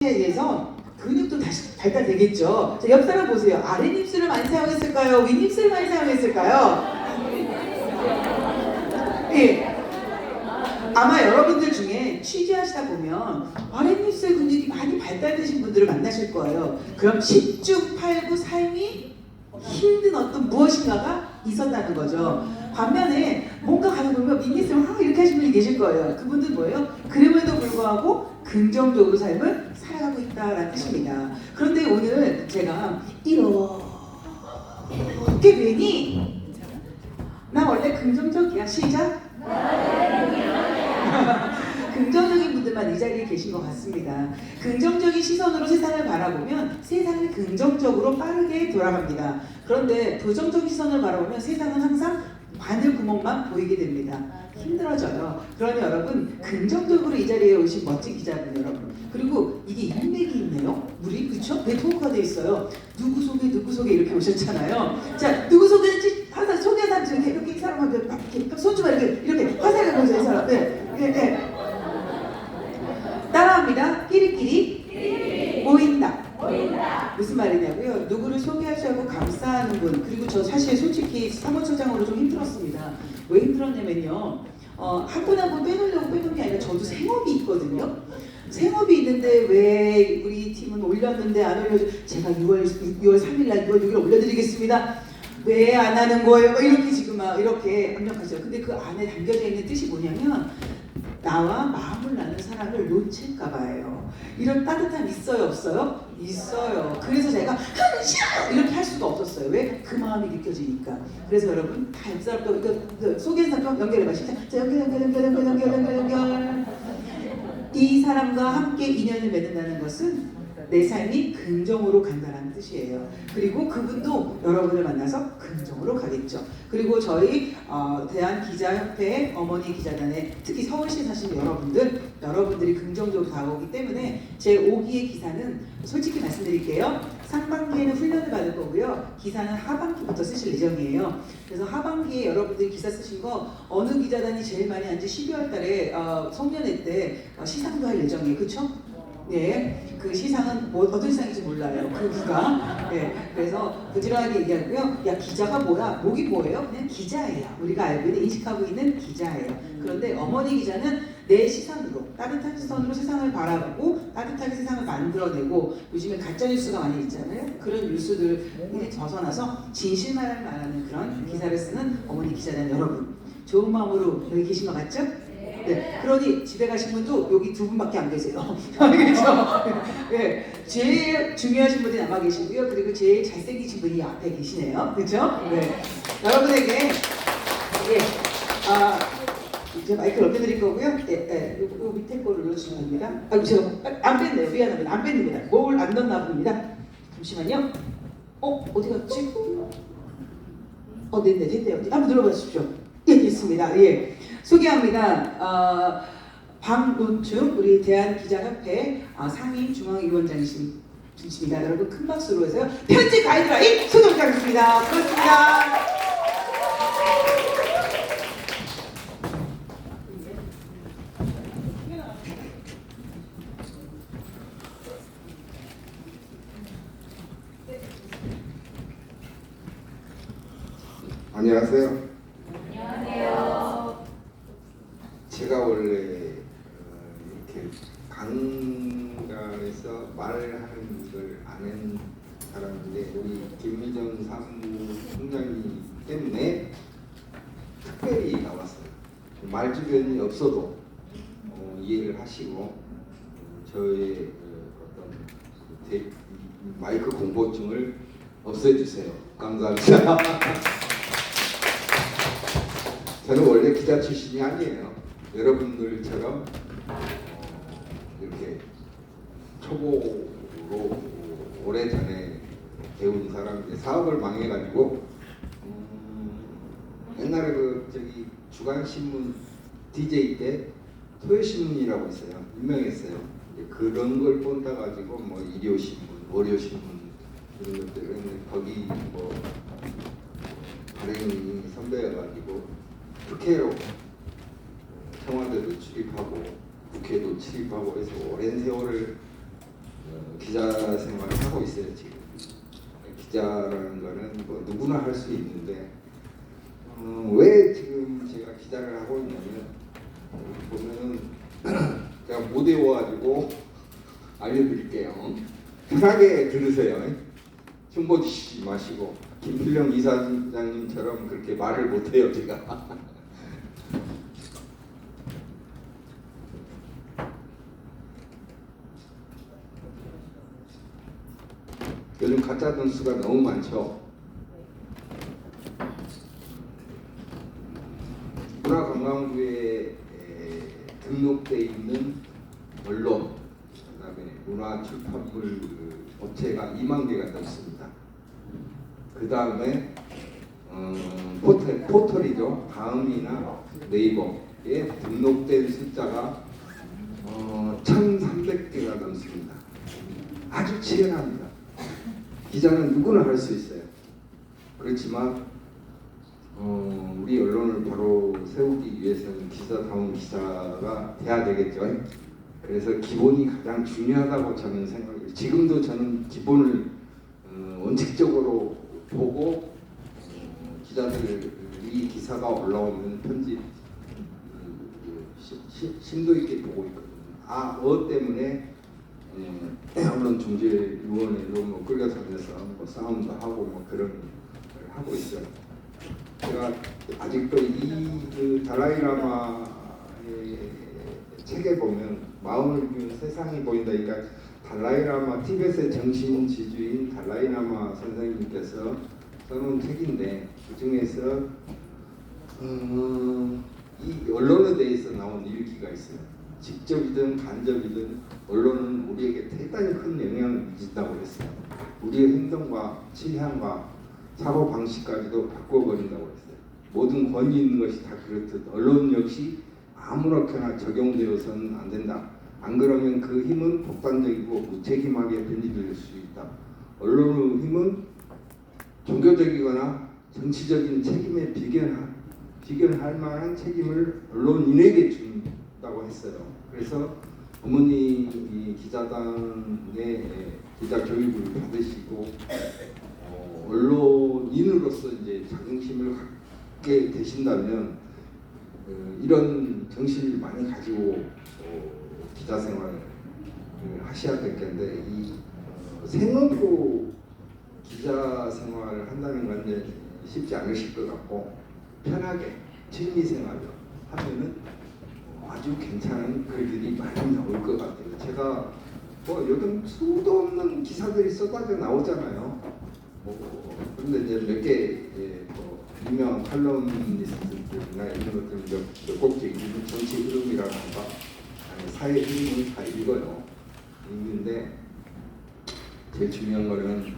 의해서 근육도 다시 발달되겠죠. 자, 옆 사람 보세요. 아랫입술을 많이 사용했을까요? 윗입술을 많이 사용했을까요? 예. 아마 여러분들 중에 취재하시다 보면 아랫입술 근육이 많이 발달되신 분들을 만나실 거예요. 그럼 10중 8구 삶이 힘든 어떤 무엇인가가 있었다는 거죠. 반면에 뭔가 가다 보면 윗입술 이렇게 하시는 분이 계실 거예요. 그분들 뭐예요? 그럼에도 불구하고 긍정적으로 삶을 살아가고 있다라는 뜻입니다. 그런데 오늘 제가 이렇게 괜히 나 원래 긍정적이야. 시작. 긍정적인 분들만 이 자리에 계신 것 같습니다. 긍정적인 시선으로 세상을 바라보면 세상이 긍정적으로 빠르게 돌아갑니다. 그런데 부정적인 시선을 바라보면 세상은 항상 바늘 구멍만 보이게 됩니다. 힘들어져요. 그러니 여러분 긍정적으로 이 자리에 오신 멋진 기자분 여러분, 그리고 이게 인맥이 있네요. 우리 그쵸? 왜 토크가 돼 있어요? 누구 소개 이렇게 오셨잖아요. 자, 누구 소개인지 항상 소개한 사람 이렇게 이 사람한테 이렇게 손주가 이렇게 화살을 보세요. 이 사람. 네. 따라합니다. 끼리끼리 모인다. 무슨 말이냐고요? 누구를 소개하시고 감사하는 분, 그리고 저 사실 솔직히 사무처장으로 좀 힘들었습니다. 왜 힘들었냐면요, 한 분 한 분 빼놓으려고 빼놓은 게 아니라 저도 생업이 있거든요. 생업이 있는데 왜 우리 팀은 올렸는데 안 올려줘? 제가 6월 3일날 6월 6일 올려드리겠습니다. 왜 안 하는 거예요? 이렇게 지금 막 이렇게 압력하죠. 근데 그 안에 담겨져 있는 뜻이 뭐냐면 나와 마음을 나눈 사람을 놓칠까 봐요. 이런 따뜻함 있어요, 없어요? 있어요. 그래서 제가 싫어요! 이렇게 할 수가 없었어요. 왜? 그 마음이 느껴지니까. 그래서 여러분 다 옆 사람도 소개한 사람 연결해봐. 진짜 연결. 이 사람과 함께 인연을 맺는다는 것은 내 삶이 긍정으로 간다는 뜻이에요. 그리고 그분도 여러분을 만나서 긍정으로 가겠죠. 그리고 저희 대한기자협회 어머니 기자단에 특히 서울시에 사시는 여러분들이 긍정적으로 다가오기 때문에 제 5기의 기사는 솔직히 말씀드릴게요. 상반기에는 훈련을 받을 거고요. 기사는 하반기부터 쓰실 예정이에요. 그래서 하반기에 여러분들이 기사 쓰신 거 어느 기자단이 제일 많이 한지 12월 달에 송년회 때 시상도 할 예정이에요. 그쵸? 네, 그 시상은 어떤 시상인지 몰라요. 그가. 네, 그래서 부지런하게 얘기하고요. 야, 기자가 뭐야? 목이 뭐예요? 그냥 기자예요. 우리가 알고 있는, 인식하고 있는 기자예요. 그런데 어머니 기자는 내 시선으로, 따뜻한 시선으로 세상을 바라보고 따뜻하게 세상을 만들어내고, 요즘에 가짜뉴스가 많이 있잖아요. 그런 뉴스들에 벗어나서 진실만을 말하는 그런 기사를 쓰는 어머니 기자단 여러분, 좋은 마음으로 여기 계신 것 같죠? 네, 그러니 집에 가신 분도 여기 두 분밖에 안 계세요. 그렇죠? 네, 제일 중요하신 분이 남아 계시고요. 그리고 제일 잘생기신 분이 앞에 계시네요. 그렇죠? 네, 여러분에게 이제 마이크를 넘겨드릴 거고요. 요 밑에 거를 눌러주시면 됩니다. 제가 안 뺐네요. 미안합니다. 안 뺐습니다. 뭘 안 넣나 봅니다. 잠시만요. 어디 갔지? 네, 됐네요. 한번 눌러봐 주십시오. 예, 됐습니다. 예. 소개합니다. 박노춘 우리 대한기자협회 상임 중앙위원장이십니다. 여러분 큰 박수로 해서요. 편집 가이드라인 소개 부탁드립니다. 고맙습니다. 안녕하세요. 안녕하세요. 제가 원래 이렇게 강단에서 말을 하는 걸 아는 사람인데 우리 김미정 사무총장님 때문에 특별히 나왔어요. 말 주변이 없어도 이해를 하시고 저의 어떤 마이크 공포증을 없애주세요. 감사합니다. 저는 원래 기자 출신이 아니에요. 여러분들처럼 이렇게 초보로 오래전에 배운 사람인데 사업을 망해가지고 옛날에 주간신문 DJ 때 토요신문이라고 있어요. 유명했어요. 그런 걸 본다가지고 일요신문, 월요신문 이런 것들, 거기 발행이 선배여가지고 국회로 청와대도 출입하고 국회도 출입하고 해서 오랜 세월을 기자 생활을 하고 있어요 지금. 기자라는 거는 뭐 누구나 할 수 있는데 왜 지금 제가 기자를 하고 있냐면 보면은 제가 못 외워가지고 알려드릴게요. 편하게 들으세요. 흉보 주시지 마시고 김필령 이사장님처럼 그렇게 말을 못해요 제가. 요즘 가짜 뉴스가 너무 많죠. 문화관광부에 등록돼 있는 언론, 그다음에 문화출판물 업체가 2만 개가 넘습니다. 그 다음에 포털이죠. 다음이나 네이버에 등록된 숫자가 1,300개가 넘습니다. 아주 치열합니다. 기자는 누구나 할 수 있어요. 그렇지만 우리 언론을 바로 세우기 위해서는 기자다운 기자가 돼야 되겠죠. 그래서 기본이 가장 중요하다고 저는 생각해요. 지금도 저는 기본을 원칙적으로 보고 기자들이 기사가 올라오면 편집 심도 있게 보고 있거든요. 때문에 언론중재위원회로 뭐 끌려다녀서 뭐 싸움도 하고 뭐 그런 걸 하고 있어요. 제가 아직도 그 달라이라마의 책에 보면 마음을 비운 세상이 보인다. 그러니까 달라이라마 티베트의 정신 지주인 달라이라마 선생님께서 써놓은 책인데 그 중에서 이 언론에 대해서 나온 일기가 있어요. 직접이든 간접이든 언론은 우리에게 대단히 큰 영향을 미친다고 했어요. 우리의 행동과 취향과 사고 방식까지도 바꿔버린다고 했어요. 모든 권위 있는 것이 다 그렇듯 언론 역시 아무렇게나 적용되어서는 안 된다. 안 그러면 그 힘은 독단적이고 무책임하게 변질될 수 있다. 언론의 힘은 종교적이거나 정치적인 책임에 비견할 만한 책임을 언론인에게 준다고 했어요. 그래서 어머니 기자단의 기자 교육을 받으시고 언론인으로서 이제 자긍심을 갖게 되신다면 이런 정신을 많이 가지고 기자 생활을 하셔야 될 텐데 이 생업으로 기자 생활을 한다는 건 이제 쉽지 않으실 것 같고 편하게 취미 생활을 하면은 아주 괜찮은 글들이 많이 나올 것 같아요. 제가 뭐 요즘 수도 없는 기사들이 쏟아져 나오잖아요. 그런데 이제 몇 개 유명한 칼럼니스트들이나 이런 것들 몇 곡지 읽는 정치 흐름이라든가 사회 흐름을 다 읽어요. 읽는데 제일 중요한 거는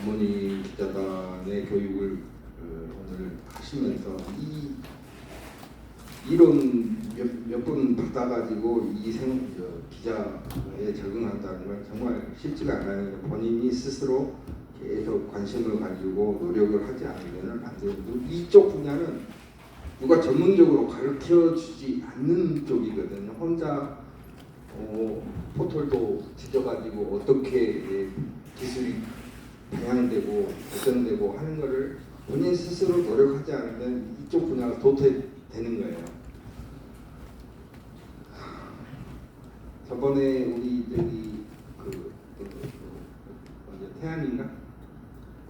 어머니 기자단의 교육을 오늘 하시면서 이 이론 몇 번 받아가지고 기자에 적응한다는 건 정말 쉽지가 않아요. 본인이 스스로 계속 관심을 가지고 노력을 하지 않으면 안 되고 이쪽 분야는 누가 전문적으로 가르쳐 주지 않는 쪽이거든요. 혼자 포털도 뒤져가지고 어떻게 기술이 방향되고 발전되고 하는 거를 본인 스스로 노력하지 않으면 이쪽 분야가 도태되는 거예요. 저번에 우리 저기 태안인가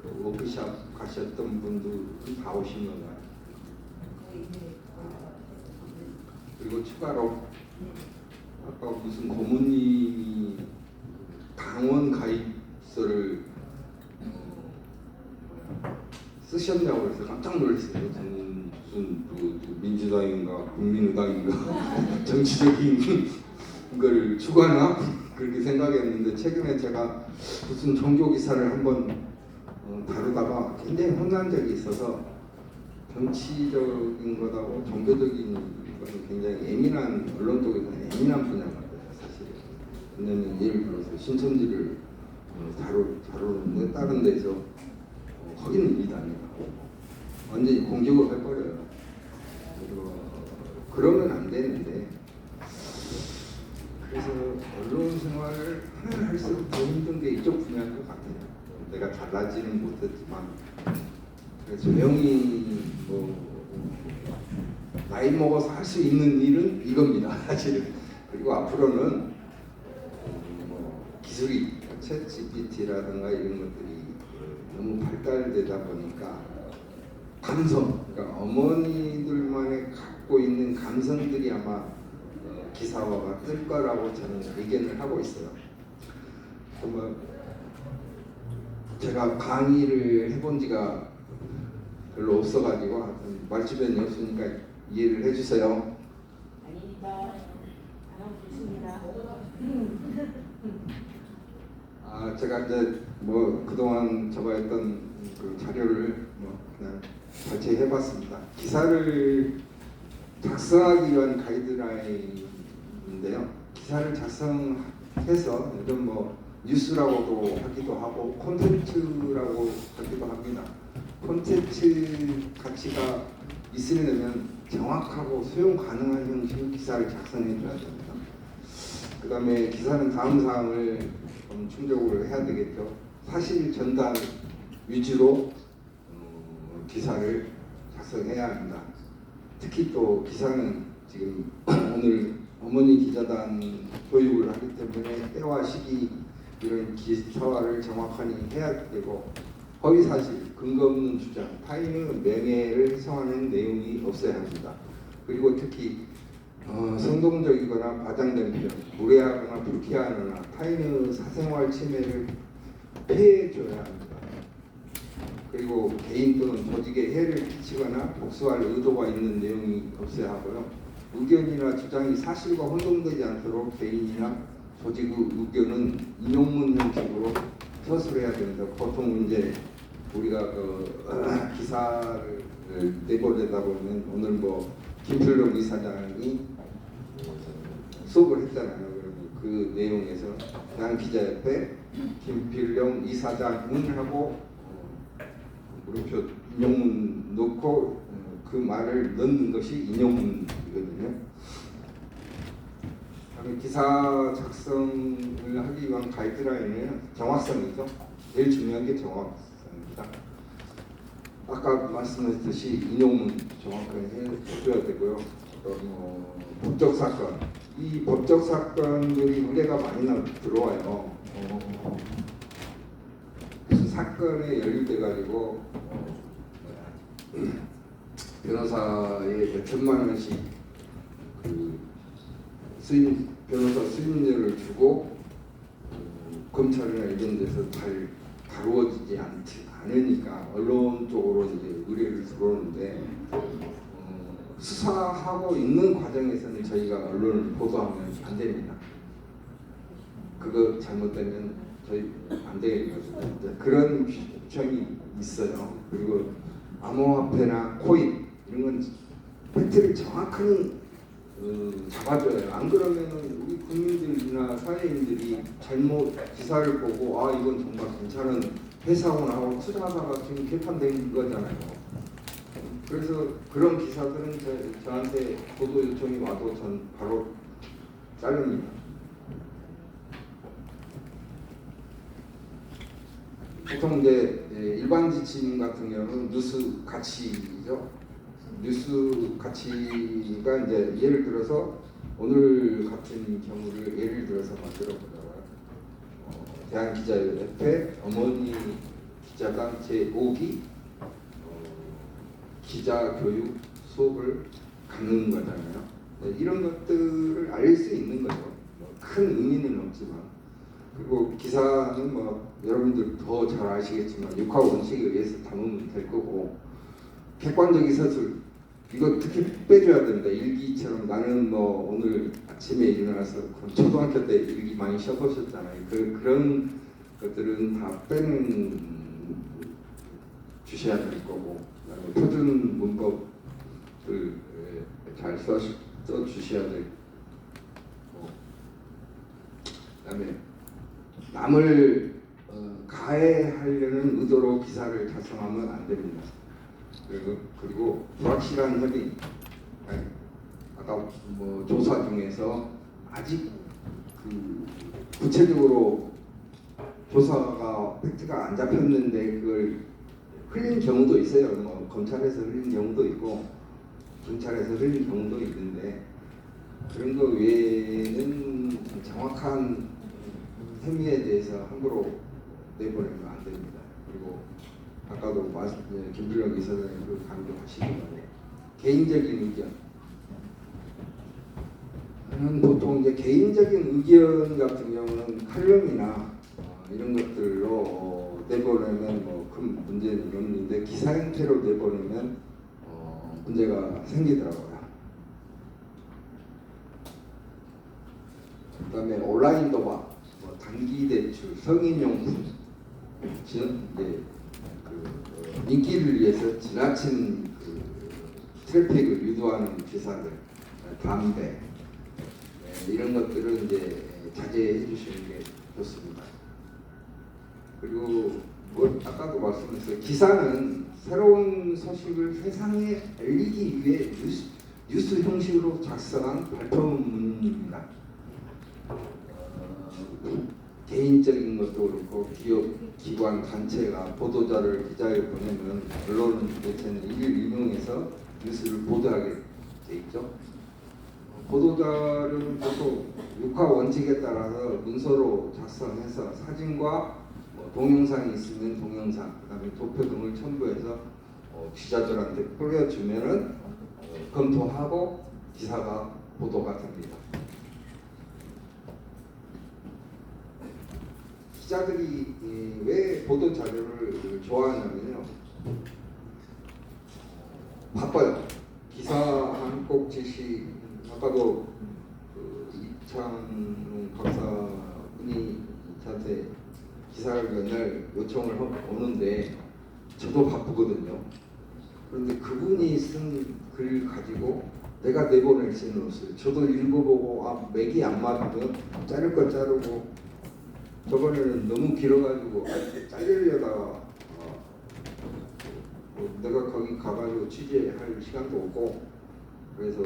그 워크숍 가셨던 분들 다 오신 건가요? 그리고 추가로 아까 무슨 고모님이 당원 가입서를 쓰셨냐고 해서 깜짝 놀랐어요. 저는 무슨 민주당인가 국민의당인가 정치적인 걸 추구하나 그렇게 생각했는데 최근에 제가 무슨 종교 기사를 한번 다루다가 굉장히 혼난 적이 있어서 정치적인 것하고 종교적인 것은 굉장히 예민한 언론 쪽에서는 예민한 분야 같아요. 사실 왜냐면 예를 들어서 신천지를 다루는데 다른 데서 거기는 일이 아니고 완전히 공격을 해버려요. 그러면 안 되는데 그래서 언론 생활을 하면 할수록 더 힘든 게 이쪽 분야인 것 같아요. 내가 잘나지는 못했지만 조용히 뭐 나이 먹어서 할 수 있는 일은 이겁니다. 사실은. 그리고 앞으로는 기술이 챗 GPT라든가 이런 것들이 너무 발달되다 보니까 감성, 그러니까 어머니들만의 갖고 있는 감성들이 아마 기사화가 뜰 거라고 저는 의견을 하고 있어요. 정말 제가 강의를 해본 지가 별로 없어가지고 말주변이 없으니까 이해를 해주세요. 아닙니다. 안 하고 계십니다. 제가 이제 뭐 그동안 적어했던 그 자료를 뭐 그냥 발췌해봤습니다. 기사를 작성하기 위한 가이드라인인데요. 기사를 작성해서 요즘 뭐 뉴스라고도 하기도 하고 콘텐츠라고 하기도 합니다. 콘텐츠 가치가 있으려면 정확하고 수용 가능한 형식의 기사를 작성해 줘야 됩니다. 그 다음에 기사는 다음 사항을 충족을 해야 되겠죠. 사실 전달 위주로 기사를 작성해야 합니다. 특히 또 기사는 지금 오늘 어머니 기자단 교육을 하기 때문에 때와 시기 이런 기사화를 정확하게 해야 되고 허위 사실, 근거 없는 주장, 타인의 명예를 훼손하는 내용이 없어야 합니다. 그리고 특히 성동적이거나 과장된 표현, 무례하거나 불쾌하거나 타인의 사생활 침해를 피해줘야 합니다. 그리고 개인 또는 조직에 해를 끼치거나 복수할 의도가 있는 내용이 없어야 하고요. 의견이나 주장이 사실과 혼동되지 않도록 개인이나 조직의 의견은 인용문 형식으로 서술해야 됩니다. 보통 이제 우리가 기사를 내보내다 보면 오늘 뭐 김필룡 이사장이 수업을 했잖아요. 그 내용에서 대한기자협회 김필룡 이사장을 하고 물음표 인용문 넣고 그 말을 넣는 것이 인용문이거든요. 기사 작성을 하기 위한 가이드라인은 정확성이죠. 제일 중요한 게 정확성입니다. 아까 말씀하셨듯이 인용문 정확하게 해줘야 되고요. 법적 사건, 이 법적 사건들이 의뢰가 많이 들어와요. 무슨 사건에 연루돼 가지고 변호사에 몇 천만 원씩 변호사 수임료를 주고 검찰이나 이런 데서 잘 다루어지지 않으니까 언론 쪽으로 이제 의뢰를 들어오는데 수사하고 있는 과정에서는 저희가 언론을 보도하면 안 됩니다. 그거 잘못되면 저희 안 되거든요. 그런 규정이 있어요. 그리고 암호화폐나 코인 이런 건 팩트를 정확하게 잡아줘요. 안 그러면 우리 국민들이나 사회인들이 잘못 기사를 보고 이건 정말 괜찮은 회사구나 하고 투자하다가 지금 개판된 거잖아요. 그래서 그런 기사들은 저한테 보도 요청이 와도 전 바로 자릅니다. 보통 이제 일반 지침 같은 경우는 뉴스 가치죠. 뉴스 가치가 이제 예를 들어서 오늘 같은 경우를 예를 들어서 만들어 보자고요. 대한기자협회 어머니 기자단 제5기 기자교육 수업을 갖는 거잖아요. 이런 것들을 알릴 수 있는 거죠. 큰 의미는 없지만. 그리고 기사는 뭐 여러분들 더 잘 아시겠지만 육하 원칙에 의해서 담으면 될 거고 객관적인 서술 이거 특히 빼줘야 된다. 일기처럼 나는 뭐 오늘 아침에 일어나서 초등학교 때 일기 많이 써보셨잖아요. 그런 것들은 다 빼는 주셔야 될 거고 그다음에 표준 문법을 잘 써주셔야 되고 그다음에 남을 가해하려는 의도로 기사를 작성하면 안 됩니다. 그리고 불확실한 협의, 아까 뭐 조사 중에서 아직 그 구체적으로 조사가 팩트가 안 잡혔는데 그걸 흘린 경우도 있어요. 뭐 검찰에서 흘린 경우도 있고 경찰에서 흘린 경우도 있는데 그런 거 외에는 정확한 혐의에 대해서 함부로 내보내면 안 됩니다. 그리고 아까도 김준영 이사장님 그 강조하시기만 개인적인 의견. 저는 보통 이제 개인적인 의견 같은 경우는 칼럼이나 이런 것들로 내보내면 뭐 큰 문제는 없는데 기사 형태로 내보내면 문제가 생기더라고요. 그다음에 온라인 도박, 뭐 단기 대출, 성인용품, 이제 인기를 위해서 지나친 그 트래픽을 유도하는 기사들, 담배 이런 것들은 이제 자제해 주시는 게 좋습니다. 그리고 뭐 아까도 말씀드렸어요. 기사는 새로운 소식을 세상에 알리기 위해 뉴스 형식으로 작성한 발표문입니다. 개인적인 것도 그렇고 기업, 기관, 단체가 보도자를 기자에 보내면 언론 매체는 이를 인용해서 뉴스를 보도하게 돼 있죠. 보도자료는 보통 6화 원칙에 따라서 문서로 작성해서 사진과 동영상이 있으면 동영상, 그다음에 도표 등을 첨부해서 기자들한테 뿌려주면은 검토하고 기사가 보도가 됩니다. 기자들이 왜 보도 자료를 좋아하냐면요, 바빠요. 기사 한 꼭 제시, 아까도 이창용 박사분이 저한테 기사를 맨날 요청을 오는데 저도 바쁘거든요. 그런데 그분이 쓴 글 가지고 내가 내보낼 수는 없어요. 저도 읽어보고 맥이 안 맞으면 자를 거 자르고, 저번에는 너무 길어가지고 자르려다가 내가 거기 가가지고 취재할 시간도 없고 그래서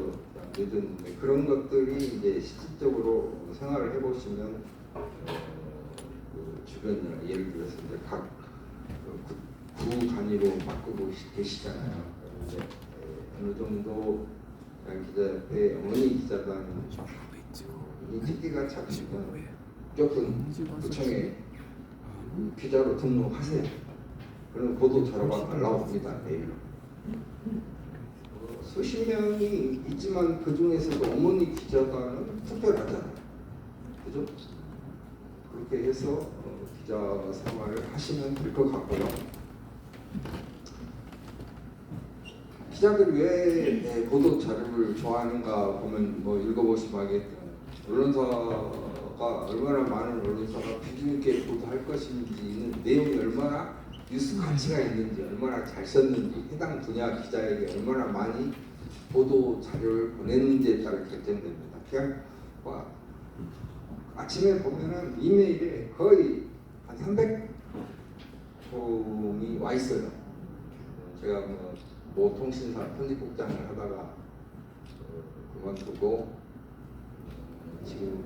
늦었는데, 그런 것들이 이제 실질적으로 생활을 해보시면 주변이나 예를 들어서 이제 각 구 단위로 바꾸고 계시잖아요. 이제 어느 정도 기자 옆에 어머니 기자단 이 찍기가 잡히면 무조건 구청에 기자로 등록하세요. 그럼 보도 자료가 날라옵니다. 매일. 수십 명이 있지만 그 중에서도 어머니 기자단은 특별하잖아요. 그죠? 그렇게 해서 기자 생활을 하시면 될 것 같고요. 기자들이 왜 보도 자료를 좋아하는가 보면 뭐 읽어보시면 알겠지만, 언론사가 얼마나 많은 언론사가 비중 있게 보도할 것인지는 내용이 얼마나 뉴스 가치가 있는지, 얼마나 잘 썼는지, 해당 분야 기자에게 얼마나 많이 보도 자료를 보냈는지에 따라 결정됩니다. 그냥 아침에 보면은 이메일에 거의 한 300통이 와 있어요. 제가 모 통신사 편집국장을 하다가 그만두고 지금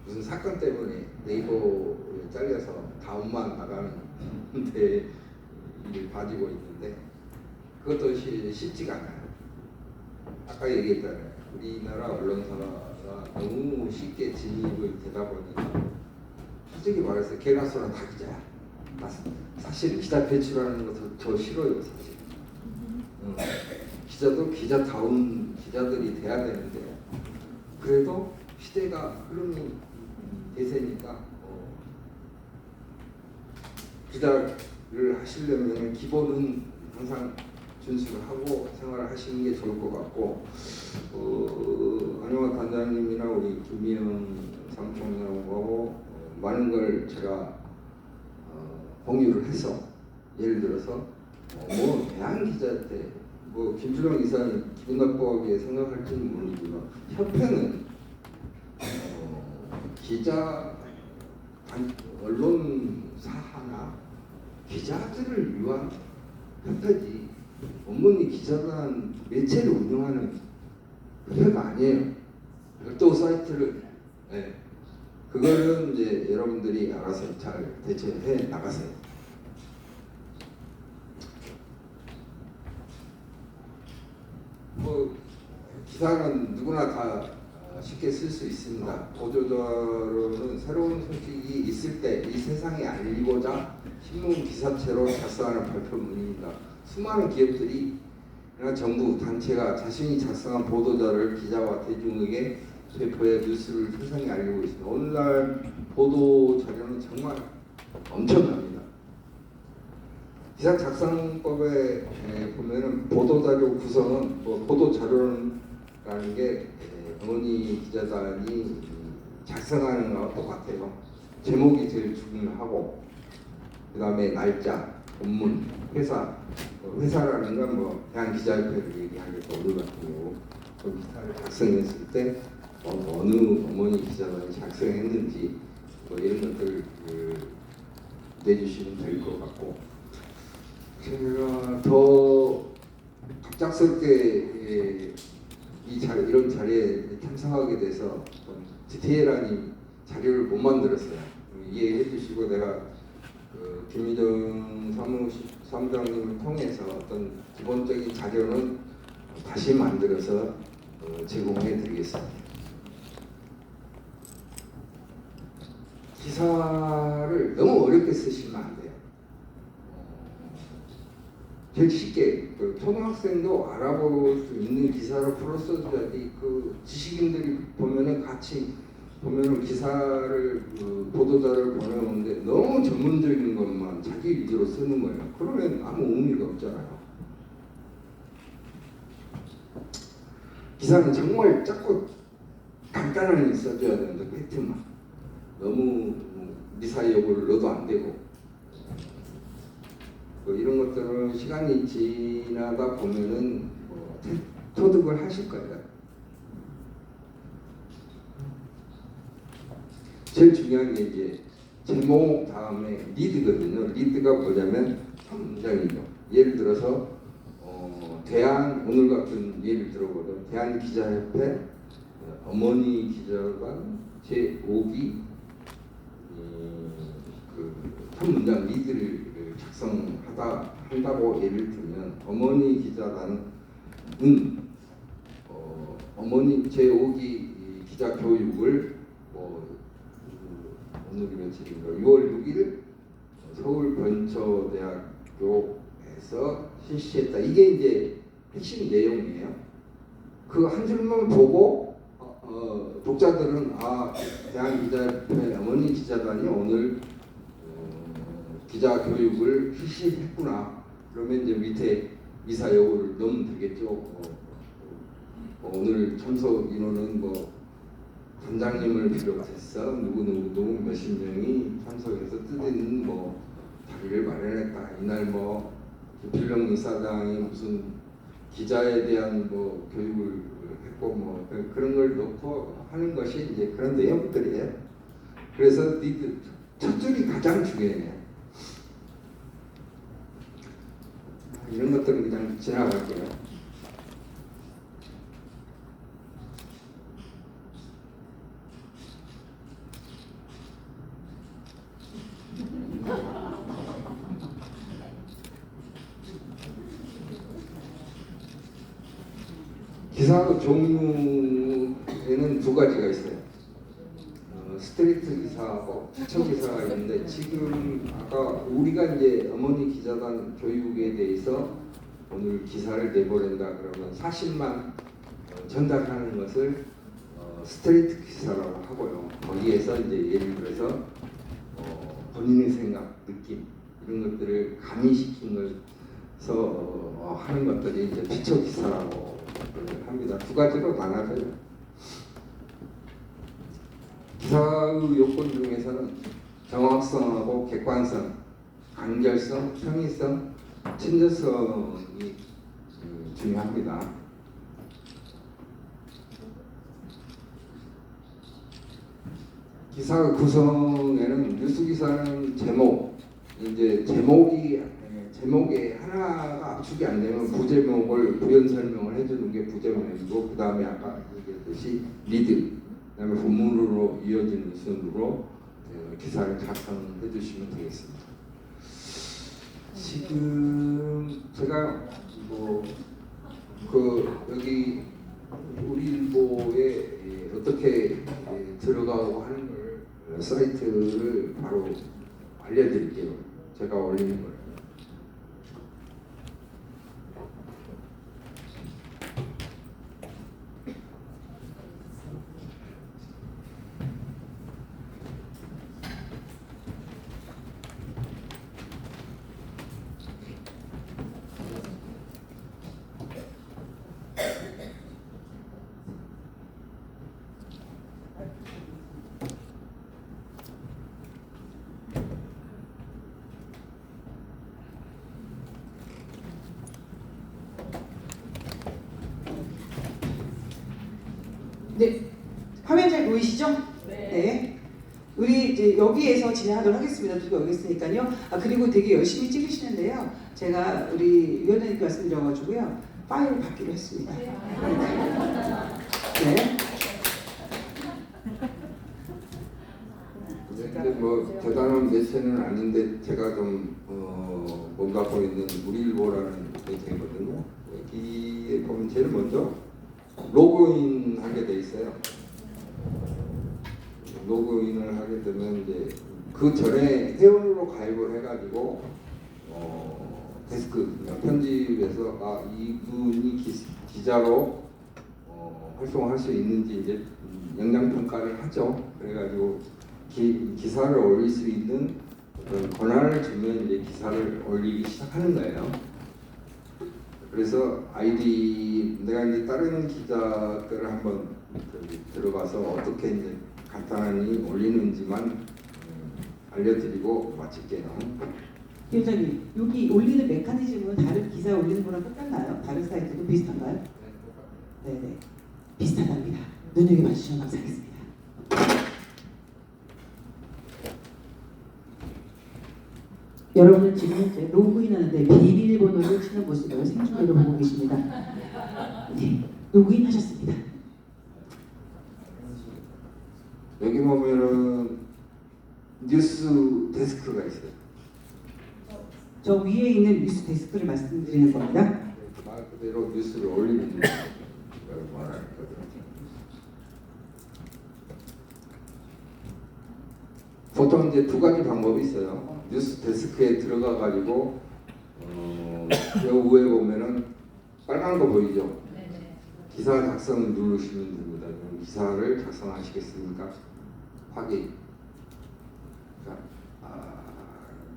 무슨 사건 때문에 네이버에 잘려서 다운만 나가는 데 일을 가지고 있는데, 그것도 쉽지가 않아요. 아까 얘기했잖아요. 우리나라 언론사가 너무 쉽게 진입을 되다 보니까 솔직히 말해서 개나소나 다 기자야. 사실 기자 배출하는 것도 저 싫어요. 사실. 기자도 기자다운 기자들이 돼야 되는데, 그래도 시대가 흐름이 대세니까 기자를 하시려면 기본은 항상 준수를 하고 생활을 하시는 게 좋을 것 같고, 안영환 단장님이나 우리 김미영 사무총장하고 많은 걸 제가 공유를 해서, 예를 들어서 뭐 대한 기자한테 뭐 김준영 이사는 기분 나쁘게 생각할지는 모르지만, 협회는 기자 언론사 하나 기자들을 위한 협회지 어머니 기자단 매체를 운영하는 협회가 아니에요. 별도 사이트를 그거는 이제 여러분들이 알아서 잘 대처해 나가세요. 뭐 기사는 누구나 다 쉽게 쓸 수 있습니다. 보도자료는 새로운 소식이 있을 때 이 세상에 알리고자 신문 기사체로 작성하는 발표문입니다. 수많은 기업들이 정부, 단체가 자신이 작성한 보도자료를 기자와 대중에게 배포해 뉴스를 세상에 알리고 있습니다. 오늘날 보도자료는 정말 엄청납니다. 기사 작성법에 보면은 보도자료 구성은 보도자료라는 게 어머니 기자단이 작성하는 거와 똑같아요. 제목이 제일 중요하고 그 다음에 날짜, 본문, 회사라는 건 뭐 대한기자협회를 얘기하겠고 오늘 같은 경우 그 기사를 작성했을 때 어느 어머니 기자단이 작성했는지 뭐 이런 것들을 내주시면 될 것 같고 제가 더 갑작스럽게 이런 자리에 참석하게 돼서 디테일한 자료를 못 만들었어요. 이해해 주시고 내가 김희정 사무장님을 통해서 어떤 기본적인 자료는 다시 만들어서 제공해 드리겠습니다. 기사를 너무 어렵게 쓰시면 안 돼요. 제일 쉽게 초등학생도 알아볼 수 있는 기사를 풀어 써줘야지. 지식인들이 보면은 같이 보면은 기사를 보도자를 보내오는데 너무 전문적인 것만 자기 위주로 쓰는 거예요. 그러면 아무 의미가 없잖아요. 기사는 정말 작고 간단하게 써줘야 되는데 팩트만 너무 미사 여부를 넣어도 안 되고 이런 것들은 시간이 지나다 보면은 터득을 하실 거예요. 제일 중요한 게 이제 제목 다음에 리드거든요. 리드가 뭐냐면 한 문장이죠. 예를 들어서 오늘 같은 예를 들어보면 대한기자협회 어머니 기자단 제5기 한 문장 리드를 한다고 예를 들면 어머니 기자단은 어머니 제5기 기자 교육을 오늘이 며칠인가 6월 6일 서울벤처대학교에서 실시했다. 이게 이제 핵심 내용이에요. 그 한 줄만 보고 독자들은 대한기자협회 어머니 기자단이 오늘 기자 교육을 실시했구나. 그러면 이제 밑에 미사 여부를 넣으면 되겠죠. 오늘 참석 인원은 단장님을 비롯해서 누구 몇십 명이 참석해서 뜻있는 자리를 마련했다. 이날 김필령 이사장이 무슨 기자에 대한 교육을 했고 그런 걸 넣고 하는 것이 이제 그런 내용들이에요. 그래서 첫 줄이 가장 중요해요. 이런 것들은 그냥 지나갈게요. 기사 종류에는 두 가지가 있어요. 스트리트 기사하고 추천 기사가 있는데 지금 아까 우리가 이제 어머니 기자단 교육에 대해서 오늘 기사를 내보낸다 그러면 사실만 전달하는 것을 스트레이트 기사라고 하고요. 거기에서 이제 예를 들어서 본인의 생각, 느낌 이런 것들을 가미시키면서 하는 것들이 이제 피처 기사라고 합니다. 두 가지로 나눠져요. 기사의 요건 중에서는 정확성하고 객관성, 간결성, 평의성, 친절성이 중요합니다. 기사 구성에는 뉴스 기사는 제목이 제목에 하나가 압축이 안 되면 부제목을 부연 설명을 해주는 게 부제목이고 그 다음에 아까 얘기했듯이 리드, 그다음에 본문으로 이어지는 순으로 기사를 작성해 주시면 되겠습니다. 지금 제가 여기 우리 일보에 어떻게 들어가고 하는 걸 사이트를 바로 알려드릴게요. 제가 올리는 걸. 네, 화면 잘 보이시죠? 네. 우리 이제 여기에서 진행하도록 하겠습니다. 두고 여기 있으니까요. 그리고 되게 열심히 찍으시는데요. 제가 우리 위원장님께 말씀드려가지고요. 파일을 받기로 했습니다. 네. 근데 뭐 대단한 매체는 아닌데 제가 좀 몸담고 있는 우리일보라는 매체거든요. 여기에 보면 제일 먼저 로그인 하게 돼 있어요. 로그인을 하게 되면 이제 그 전에 회원으로 가입을 해가지고 데스크 편집에서 이분이 기자로 활동할 수 있는지 이제 역량 평가를 하죠. 그래가지고 기사를 올릴 수 있는 어떤 권한을 주면 이제 기사를 올리기 시작하는 거예요. 그래서 내가 이제 다른 기자들을 한번 들어가서 어떻게 이제 간단히 올리는지만 알려드리고 마칠게요. 위원장님, 여기 올리는 메커니즘은 다른 기사 올리는 거랑 똑같나요? 다른 사이트도 비슷한가요? 네네, 비슷하답니다. 눈여겨봐 주시면 감사하겠습니다. 여러분은 지금 현재 로그인하는데 비밀번호를 치는 모습을 생중계로 보고 계십니다. 네, 로그인하셨습니다. 여기 보면은 뉴스 데스크가 있어요. 저 위에 있는 뉴스 데스크를 말씀드리는 겁니다. 말 그대로 뉴스를 올리는 걸 말하는 거죠. 보통 이제 두 가지 방법이 있어요. 뉴스 데스크에 들어가 가지고 요 위에 보면은 빨간 거 보이죠? 기사 작성을 누르시면 됩니다. 그럼 기사를 작성하시겠습니까? 확인.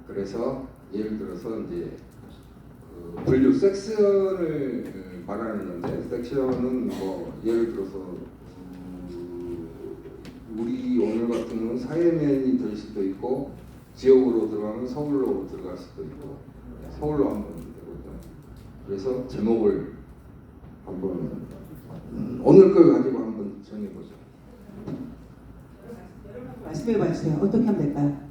그래서 예를 들어서 이제 분류 섹션을 말하는 건데 섹션은 뭐 예를 들어서 우리 오늘 같은 경우는 사회면이 될 수도 있고 지역으로 들어가면 서울로 들어갈 수도 있고 서울로 한번 되거든요. 그래서 제목을 한번 오늘 걸 가지고 한번 정해보죠. 말씀해 봐주세요. 어떻게 하면 될까요?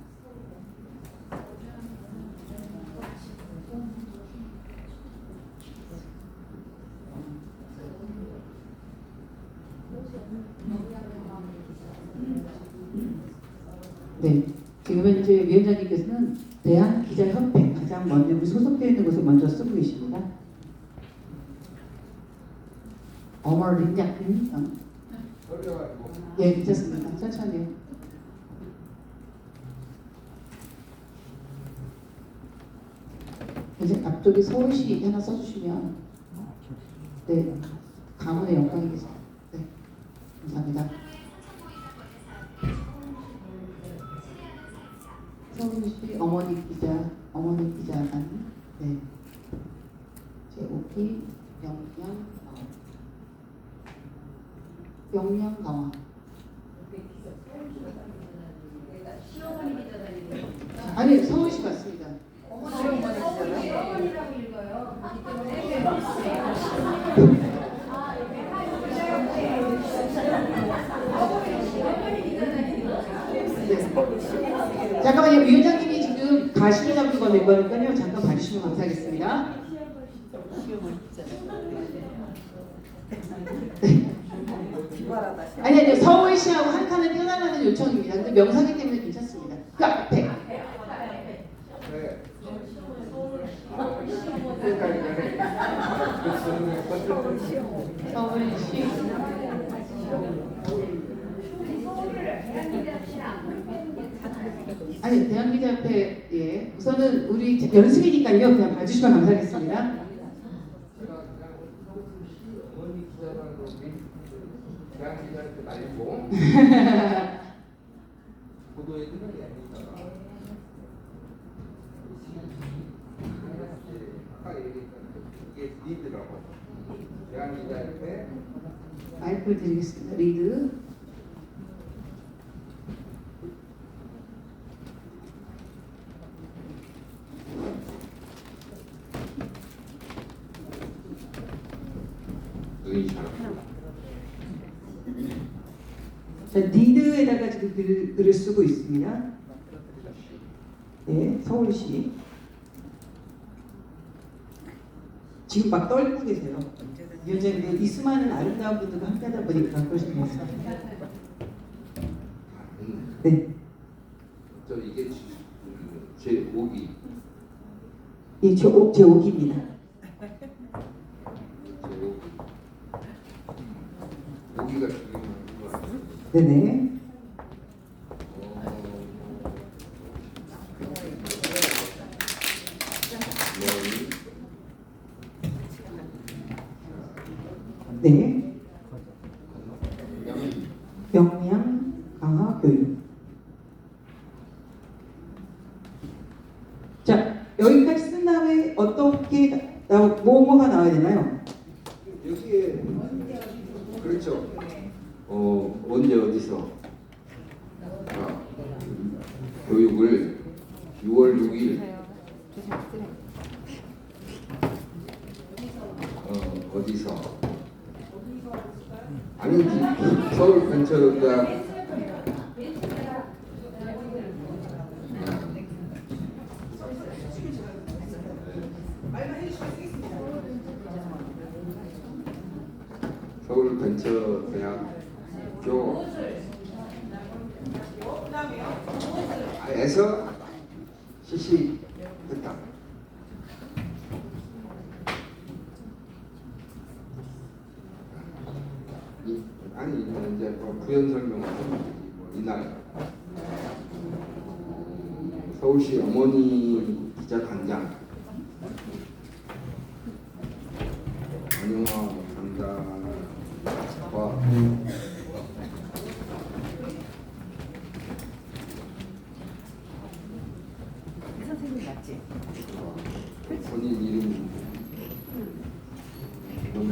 네, 지금 현재 위원장님께서는 대한기자협회 가장 먼저 소속되어 있는 것을 먼저 쓰고 계십니다. 어머 린장님, 예, 괜찮습니다. 천천히요. 이제 앞쪽에 서울시 하나 써주시면, 네, 가문의 영광이겠습니다. 네, 감사합니다. 서울시 어머니 기자단, 네, 제5기 역량 강화. 아니, 서울시 맞습니다. 어머니라고 읽어요. 네. 잠깐만요, 위원장님이 지금 지금 가시로 잡은 거 낸 거니까요. 잠깐 봐주시면 감사하겠습니다. 아니요. 서울시하고 한 칸을 떼어달라는 요청입니다. 근데 명사기 때문에 괜찮습니다. 그 앞에. 네. 서울시. 아니, 대한기자협회, 예. 우선은 우리 연습이니까요. 그냥 봐주시면 감사하겠습니다. 어머니 기자단으로 대한 기자한테 말고 보도해 드는 게 아닙니다. 아까 얘기했던 이게 리드라고 대한 기자한테 마이크를 드리겠습니다. 리드. 자, 리드에다가 지금 글을 쓰고 있습니다. 네, 서울시. 지금 막 떨고 계세요. 위원장님, 이 수많은 아름다운 분들과 함께하다 보니까 그러신 것 같습니다. 네, 저 이게 제 5기 예, 제 5기입니다. 제 5기가 지금 거 같아요. 네네. 네. 역량 강화 교육. 자, 여기까지 쓴 다음에 어떻게 뭐가 나와야 되나요? 여기에 그렇죠. 언제 어디서 교육을 6월 6일 어디서 아니지 서울 근처로 대학 서울 근처 대학교에서 실시했다. 아니 이제 부연 설명을 이날 서울시 어머니 기자단장 안영화 담당과 선생님 맞지? 본인 이름 너무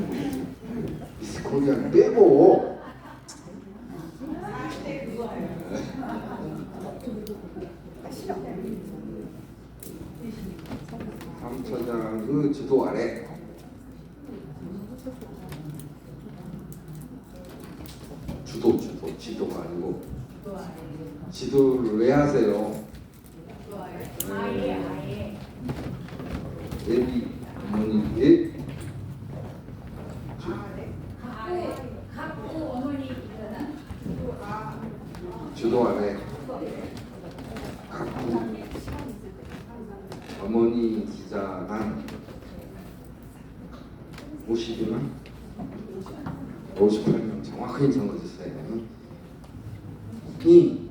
미스 코리아 빼고 사무처장의 주도 아래 지도가 아니고 지도를 왜 하세요? 예비 어머니의 주도 아래 각부 어머니 기자단 50명 58명 정확하게 적어주세요. 이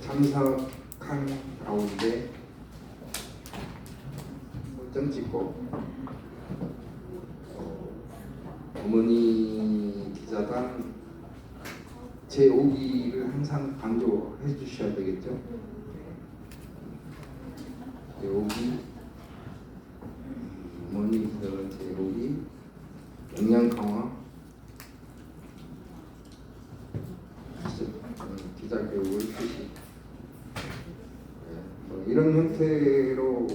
참석한 가운데 점 찍고 어머니 기자단 제5기를 항상 강조해 주셔야 되겠죠. 제5기 어머니 기자단 제5기 역량 강화 기자 교육을 실시 이런 형태로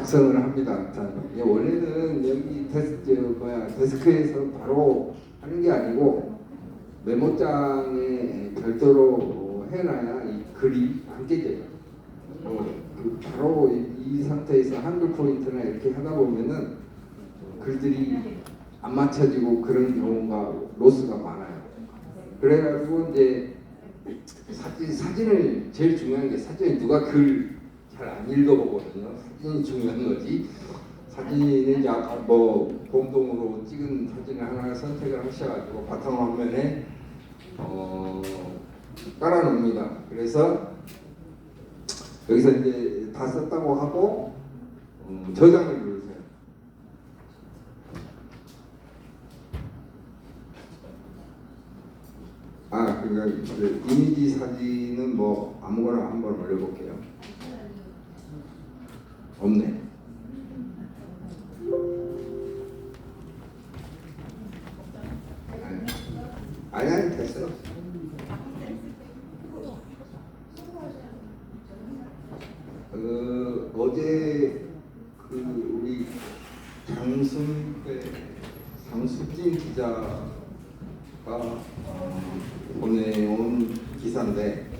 작성을 합니다. 일단 원래는 여기 데스크에서 바로 하는 게 아니고 메모장에 별도로 해놔야 이 글이 안 깨져요. 바로 이 상태에서 한글 포인트나 이렇게 하다 보면은 글들이 안 맞춰지고 그런 경우가 로스가 많아요. 그래가지고 이제 사진을 제일 중요한 게 사진에 누가 글 잘 안 읽어보거든요. 사진이 중요한 거지. 사진은 이제 아까 뭐 공동으로 찍은 사진을 하나 선택을 하셔가지고 바탕화면에 깔아놓습니다. 그래서 여기서 이제 다 썼다고 하고 저장을 누르세요. 그러니까 이미지 사진은 뭐 아무거나 한번 올려볼게요. 없네. 아니 됐어요. 어제 우리 장수진 기자가 보내온 기사인데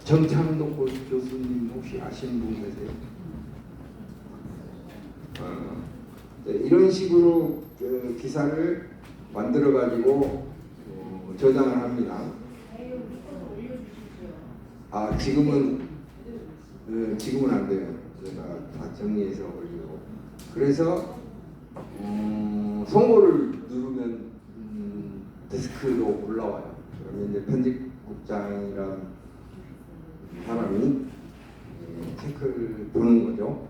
정창동 교수님 혹시 아시는 분 계세요? 이런 식으로 기사를 만들어 가지고 저장을 합니다. 지금은 안 돼요. 제가 다 정리해서 올리고. 그래서 송고를 누르면 데스크로 올라와요. 그러면 이제 편집국장이란 사람이 체크를 보는 거죠.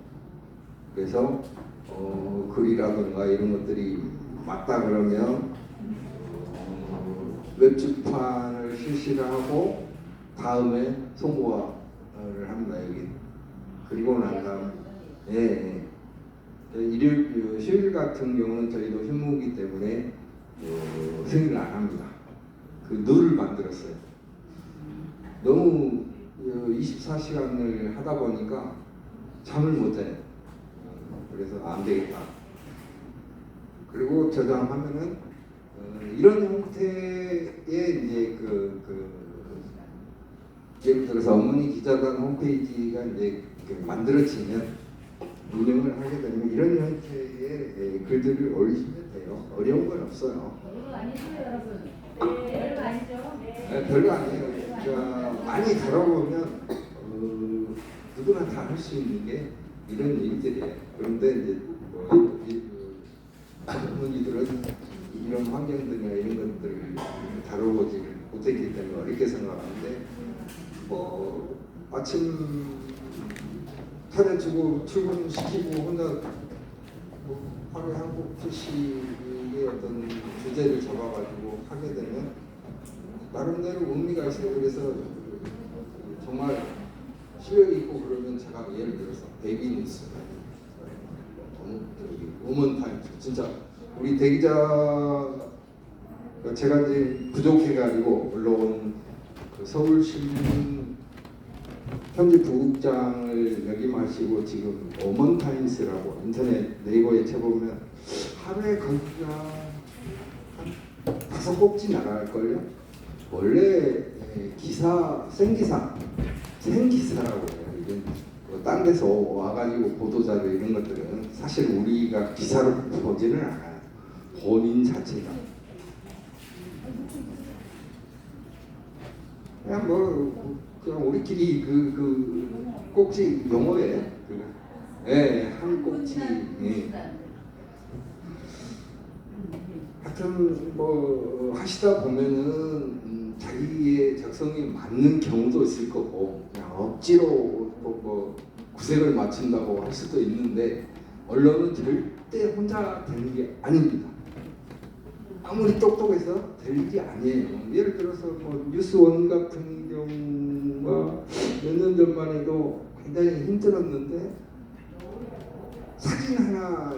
그래서 글이라든가 이런 것들이 맞다 그러면 웹출판을 실시를 하고 다음에 송고를 합니다. 여기 그리고 난 다음 일요일 휴일 같은 경우는 저희도 휴무이기 때문에 승인을 안 합니다. 그 룰을 만들었어요. 너무 24시간을 하다 보니까 잠을 못 자요. 그래서 안 되겠다. 그리고 저장하면은 이런 형태의 이제 예를 들어서 어머니 기자단 홈페이지가 이제 만들어지면 운영을 하게 되면 이런 형태의 글들을 올리시면 돼요. 어려운 건 없어요. 별거 아니죠, 여러분. 별거 아니죠. 네, 별거 아니에요. 그러니까 많이 다뤄보면 누구나 다 할 수 있는 게 이런 일들이에요. 그런데 이제 어머니들은 이런 환경들이나 이런 것들을 다뤄보지 못했기 때문에 어렵게 생각하는데 아침 차려주고 출근시키고 혼자 하루에 한 곡씩의 어떤 주제를 잡아가지고 하게 되면 나름대로 의미가 있어요. 그래서 정말 실력이 있고 그러면 제가 예를 들어서 베이비뉴스, 우먼타임즈 진짜 우리 대기자 제가 이제 부족해가지고 물론 서울신문 편집 부국장을 역임하시고 지금 우먼타임스라고 인터넷 네이버에 쳐보면 하루에 거기가 한 5꼭지 나갈걸요. 원래 생기사라고 해요. 이게 딴 데서 와가지고 보도자료 이런 것들은 사실 우리가 기사로 보지는 않아요. 본인 자체가 그냥 우리끼리 꼭지 용어에 한 꼭지 하여튼 하시다 보면은 자기의 적성에 맞는 경우도 있을 거고 그냥 억지로 구색을 맞춘다고 할 수도 있는데 언론은 절대 혼자 되는 게 아닙니다. 아무리 똑똑해서 될 일이 아니에요. 예를 들어서 뉴스원 같은 경우가 몇 년 전만 해도 굉장히 힘들었는데 사진 하나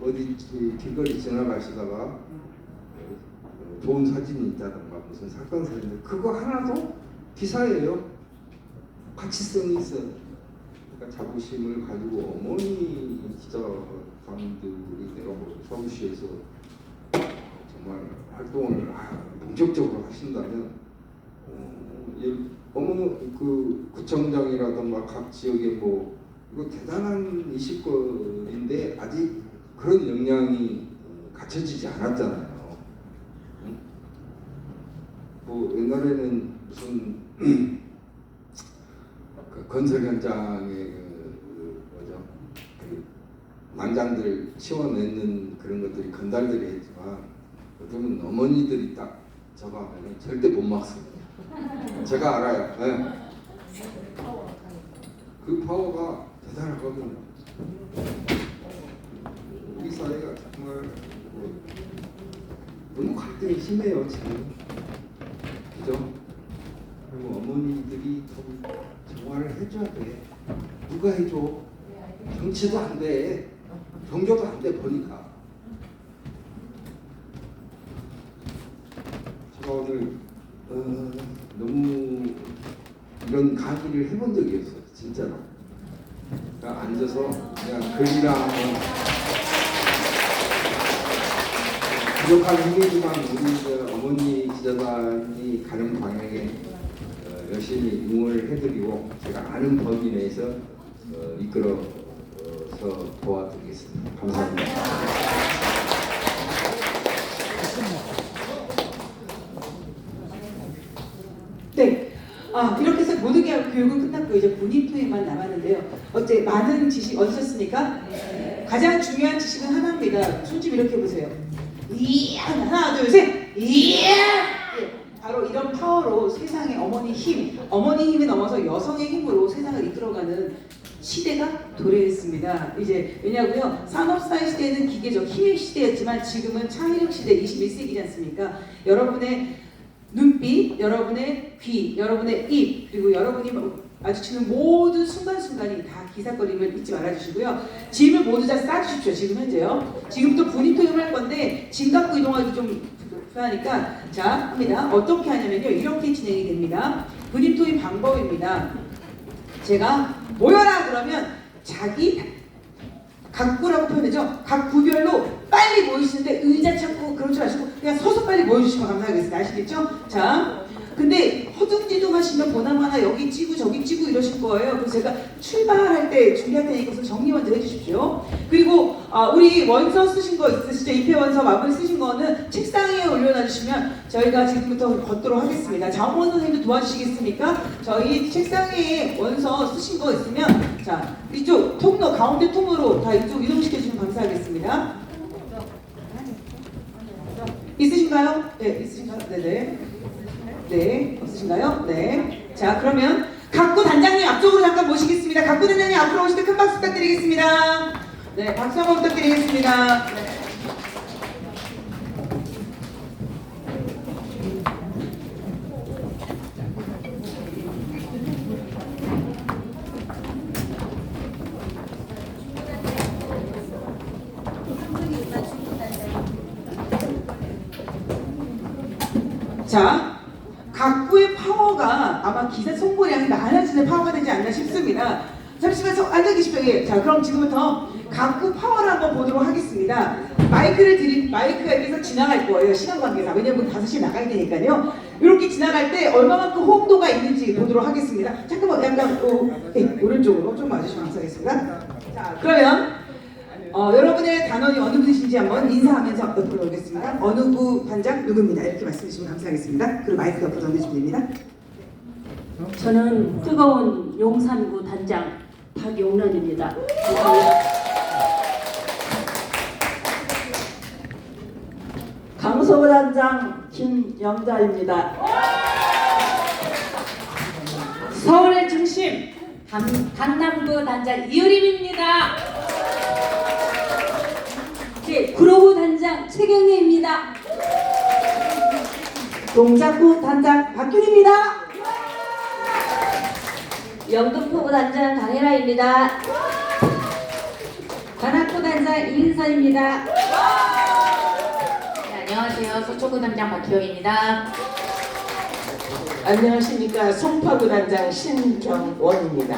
어디 길거리 지나가시다가 좋은 사진이 있다던가 무슨 사건 사진 그거 하나도 기사예요. 가치성이 있어요. 그러니까 자부심을 가지고 어머니 기자단들이 내가 뭐 서울시에서 정말 활동을 본격적으로 하신다면 어머니 그 구청장이라든가 각 지역에 뭐 이거 대단한 이식거리인데 아직 그런 역량이 갖춰지지 않았잖아요. 응? 뭐 옛날에는 무슨 그 건설 현장에 뭐죠? 그 난장들 치워내는 그런 것들이 건달들이 했지만 요즘은 어머니들이 딱 저거 하면 절대 못 막습니다. 제가 알아요. 네. 그 파워가 대단하거든요. 우리 사회가 정말 너무 갈등이 심해요 지금. 그죠? 그리고 어머니들이 좀 정화를 해줘야 돼. 누가 해줘? 정치도 안 돼. 종교도 안 돼 보니까. 제가 오늘 너무 이런 강의를 해본 적이 없어요. 진짜로. 그냥 앉아서 그냥 글이랑 한번 부족한 힘이지만 우리 어머니 기자단이 가는 방향에 열심히 응원을 해드리고 제가 아는 범위 내에서 이끌어서 도와드리겠습니다. 감사합니다. 네. 이렇게 해서 모든 교육은 끝났고 이제 본인 투입만 남았는데요. 어째 많은 지식 얻으셨습니까? 네. 가장 중요한 지식은 하나입니다. 손 좀 이렇게 보세요. 이야! 하나, 둘, 셋! 이야! 네. 바로 이런 파워로 세상의 어머니 힘을 넘어서 여성의 힘으로 세상을 이끌어가는 시대가 도래했습니다. 이제 왜냐고요? 산업사회 시대는 기계적 힘의 시대였지만 지금은 창의력 시대 21세기지 않습니까? 여러분의 눈빛, 여러분의 귀, 여러분의 입, 그리고 여러분이 마주치는 모든 순간순간이 다 기사거림을 잊지 말아주시고요. 짐을 모두 다 싸주십시오. 지금 현재요. 지금부터 본인 토용을 할 건데 짐 갖고 이동하기 좀 불편하니까 자 합니다. 어떻게 하냐면요. 이렇게 진행이 됩니다. 본인 토의 방법입니다. 제가 모여라 그러면 자기 각 구라고 표현하죠. 각 구별로 빨리 모이시는데 의자 찾고 그러지 마시고 그냥 서서 빨리 모여주시면 감사하겠습니다. 아시겠죠? 자, 근데 허둥지둥하시면 보나마나 여기 찌고 저기 찌고 이러실 거예요. 그래서 제가 출발할 때 준비할 테니까 우선 정리 먼저 해주십시오. 그리고 우리 원서 쓰신 거 있으시죠? 입회 원서 마무리 쓰신 거는 책상 위에 올려놔주시면 저희가 지금부터 걷도록 하겠습니다. 장원 선생님도 도와주시겠습니까? 저희 책상 위에 원서 쓰신 거 있으면 자 이쪽 통로 가운데 통으로 다 이쪽 이동시켜주시면 감사하겠습니다. 있으신가요? 네, 있으신가요? 네네. 네, 없으신가요? 네. 자, 그러면 각구 단장님 앞쪽으로 잠깐 모시겠습니다. 각구 단장님 앞으로 오실 때 큰 박수 부탁드리겠습니다. 네, 박수 한번 부탁드리겠습니다. 네. 자, 각구의 파워가 아마 기사 송고량이 많아지는 파워가 되지 않나 싶습니다. 잠시만 앉아 계십시오. 예. 자, 그럼 지금부터 각구 파워를 한번 보도록 하겠습니다. 마이크가 이렇게 지나갈 거예요. 시간 관계상. 왜냐면 5시에 나가야 되니까요. 이렇게 지나갈 때 얼마만큼 호응도가 있는지 보도록 하겠습니다. 잠깐만, 약간 오른쪽으로 좀 와주시면 감사하겠습니다. 자, 그러면 여러분의 단원이 어느 분이신지 한번 인사하면서 옆으로 오겠습니다. 어느 부 반장 누구입니다. 이렇게 말씀해 주시면 감사하겠습니다. 그리고 마이크 옆으로 던져주시면 됩니다. 저는 뜨거운 용산구 단장 박용란입니다. 감사합니다. 강서구 단장 김영자입니다. 서울의 중심 강남구 단장 이효림입니다. 구로구 단장 최경희입니다. 동작구 단장 박균입니다. 영등포구 단장 강혜라입니다. 관악구 단장 이은서입니다. 네, 안녕하세요. 서초구 단장 박희영입니다. 안녕하십니까. 송파구 단장 신경원입니다.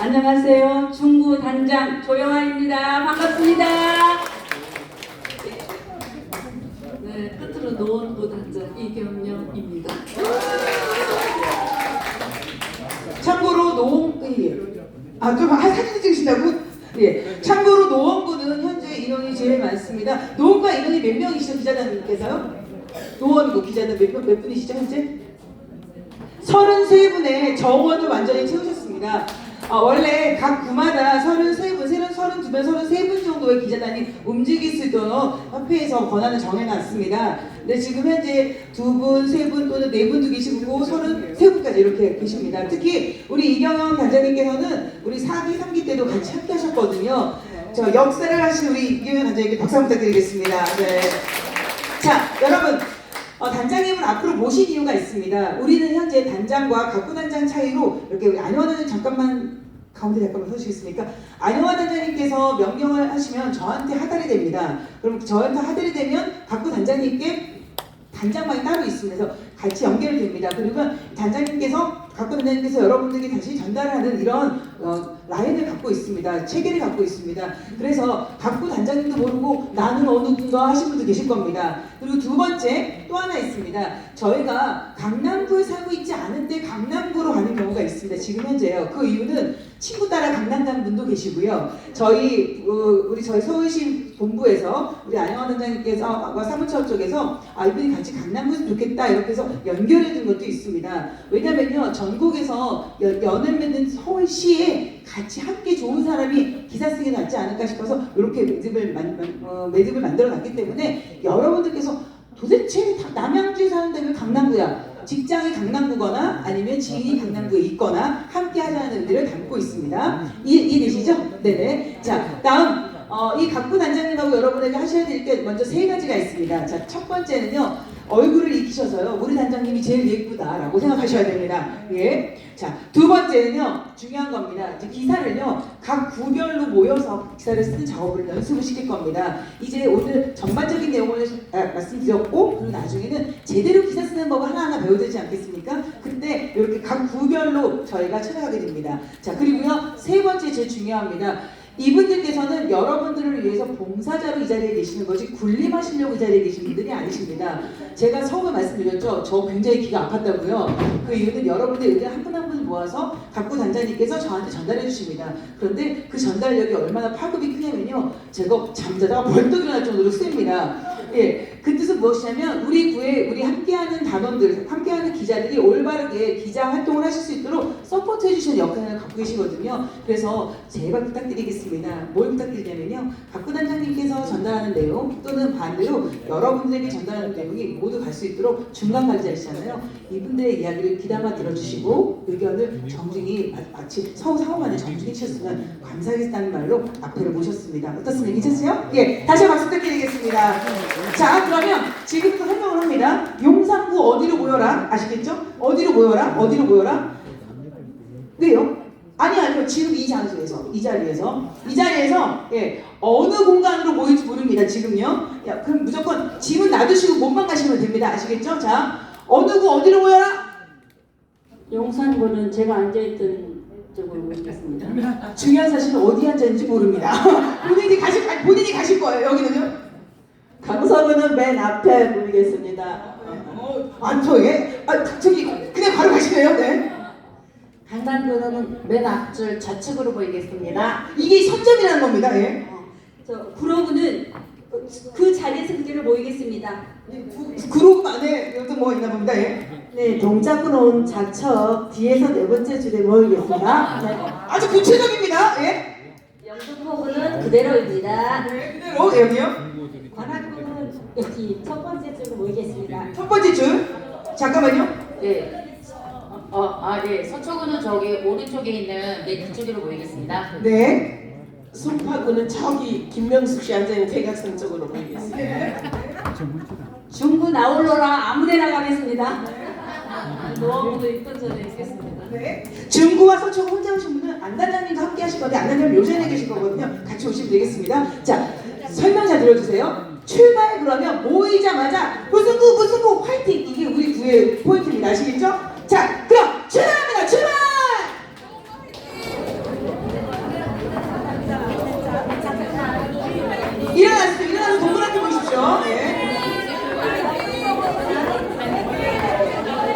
안녕하세요. 중구 단장 조영아입니다. 반갑습니다. 네, 끝으로 노원구 단장 이경영입니다. 참고로 좀 사진 찍으신다고? 예. 참고로 노원구는 현재 인원이 제일 많습니다. 노원구가 인원이 몇 명이시죠, 기자단님께서요? 노원구 기자단 몇 분이시죠, 현재? 33분의 정원을 완전히 채우셨습니다. 원래 각 구마다 33분, 32명, 33분 정도의 기자단이 움직일 수 있도록 협회에서 권한을 정해놨습니다. 근데 지금 현재 2분, 3분 또는 4분도 계시고 33분까지 이렇게 계십니다. 특히 우리 이경영 단장님께서는 우리 4기, 3기 때도 같이 함께 하셨거든요. 저 역사를 하신 우리 이경영 단장님께 박수 부탁드리겠습니다. 네. 자, 여러분. 단장님을 앞으로 모신 이유가 있습니다. 우리는 현재 단장과 각부 단장 차이로 이렇게 우리 안영화 단장님 가운데 잠깐만 서주시겠습니까? 안영화 단장님께서 명령을 하시면 저한테 하달이 됩니다. 그럼 저한테 하달이 되면 각부 단장님께 단장방이 따로 있습니다. 그래서 같이 연결이 됩니다. 그리고 각부 단장님께서 여러분들에게 다시 전달하는 이런 라인을 갖고 있습니다. 체계를 갖고 있습니다. 그래서 각부 단장님도 모르고 나는 어느 분가 하신 분도 계실 겁니다. 그리고 두 번째 또 하나 있습니다. 저희가 강남구에 살고 있지 않은데 강남구로 가는 경우가 있습니다. 지금 현재요. 그 이유는 친구 따라 강남 간 분도 계시고요. 저희 서울시 본부에서 우리 안영화 단장님께서 사무처 쪽에서 이분이 같이 강남구 했으면 좋겠다 이렇게 해서 연결해 준 것도 있습니다. 왜냐면요, 전국에서 연을 맺는 서울시에 같이 함께 좋은 사람이 기사 쓰기 낫지 않을까 싶어서 이렇게 매듭을 만들어 놨기 때문에 여러분들께서 도대체 남양주에 사는데 왜 강남구야? 직장이 강남구거나 아니면 지인이 강남구에 있거나 함께 하자는 의미를 담고 있습니다. 이해되시죠? 네네. 자, 다음 이 각부 단장님하고 여러분에게 하셔야 될 게 먼저 3가지가 있습니다. 자, 첫 번째는요. 얼굴을 익히셔서요. 우리 단장님이 제일 예쁘다라고 생각하셔야 됩니다. 예. 자, 두 번째는요. 중요한 겁니다. 이제 기사를요. 각 구별로 모여서 기사를 쓰는 작업을 연습을 시킬 겁니다. 이제 오늘 전반적인 내용을 말씀드렸고 그리고 나중에는 제대로 기사 쓰는 법을 하나하나 배워야 되지 않겠습니까? 근데 이렇게 각 구별로 저희가 찾아가게 됩니다. 자, 그리고요. 3번째 제일 중요합니다. 이분들께서는 여러분들을 위해서 봉사자로 이 자리에 계시는 거지 군림하시려고 이 자리에 계신 분들이 아니십니다. 제가 처음에 말씀드렸죠. 저 굉장히 귀가 아팠다고요. 그 이유는 여러분들 의견 한 분 한 분 모아서 각부 단장님께서 저한테 전달해 주십니다. 그런데 그 전달력이 얼마나 파급이 크냐면요. 제가 잠자다가 벌떡 일어날 정도로 셉니다. 예, 그 뜻은 무엇이냐면 우리 구에 우리 함께하는 단원들, 함께하는 기자들이 올바르게 기자 활동을 하실 수 있도록 서포트 해주시는 역할을 갖고 계시거든요. 그래서 제발 부탁드리겠습니다. 뭘 부탁드리냐면요. 각부 단장님께서 전달하는 내용 또는 반대로 여러분들에게 전달하는 내용이 모두 갈 수 있도록 중간 관리자시잖아요. 이분들의 이야기를 귀담아 들어주시고 의견을 정중히 마치 상호간에 정중히 해주셨으면 감사하겠다는 말로 앞에를 모셨습니다. 어떻습니까? 괜찮으세요? 예, 다시 박수 부탁드리겠습니다. 자, 그러면 지금부터 설명을 합니다. 용산구 어디로 모여라? 아시겠죠? 어디로 모여라? 어디로 모여라? 왜요? 아니요. 지금 이 자리에서 예, 어느 공간으로 모일지 모릅니다. 지금요. 야, 그럼 무조건 짐은 놔두시고 몸만 가시면 됩니다. 아시겠죠? 자, 어느 구 어디로 모여라? 용산구는 제가 앉아있던 쪽으로 모시겠습니다. 중요한 사실은 어디 앉았는지 모릅니다. 본인이 가실 거예요. 여기는요? 강서구는 맨 앞에 모이겠습니다. 저기 그냥 바로 가시네요. 네. 강남구는 맨 앞줄 좌측으로 보이겠습니다. 이게 선점이라는 겁니다. 예. 구로구는 그 자리에서 그대로 모이겠습니다. 그룹 안에 여기 뭐 있나 봅니다. 예. 네, 동작구는 좌측 뒤에서 4번째 줄에 모이겠습니다. 네. 아주 구체적입니다. 예. 영등포구는 그대로입니다. 네, 그대로 여기요. 관악구는 여기 첫 번째 줄로 모이겠습니다. 첫 번째 줄. 잠깐만요. 네. 네. 서초구는 저기 오른쪽에 있는 맨 뒤쪽으로 보이겠습니다. 네. 송파구는 저기 김명숙 씨 앉아있는 대각선 쪽으로 모이겠습니다. 중구 나올로라 아무데나 가겠습니다. 노원구도 이쁜 자리에 있겠습니다. 네. 중구와 서초구 혼자 오신 분은 안단장님과 함께 하실 건데 안단장님 요전에 계실 거거든요. 같이 오시면 되겠습니다. 자, 설명 잘 들어주세요. 출발 그러면 모이자마자 무슨 구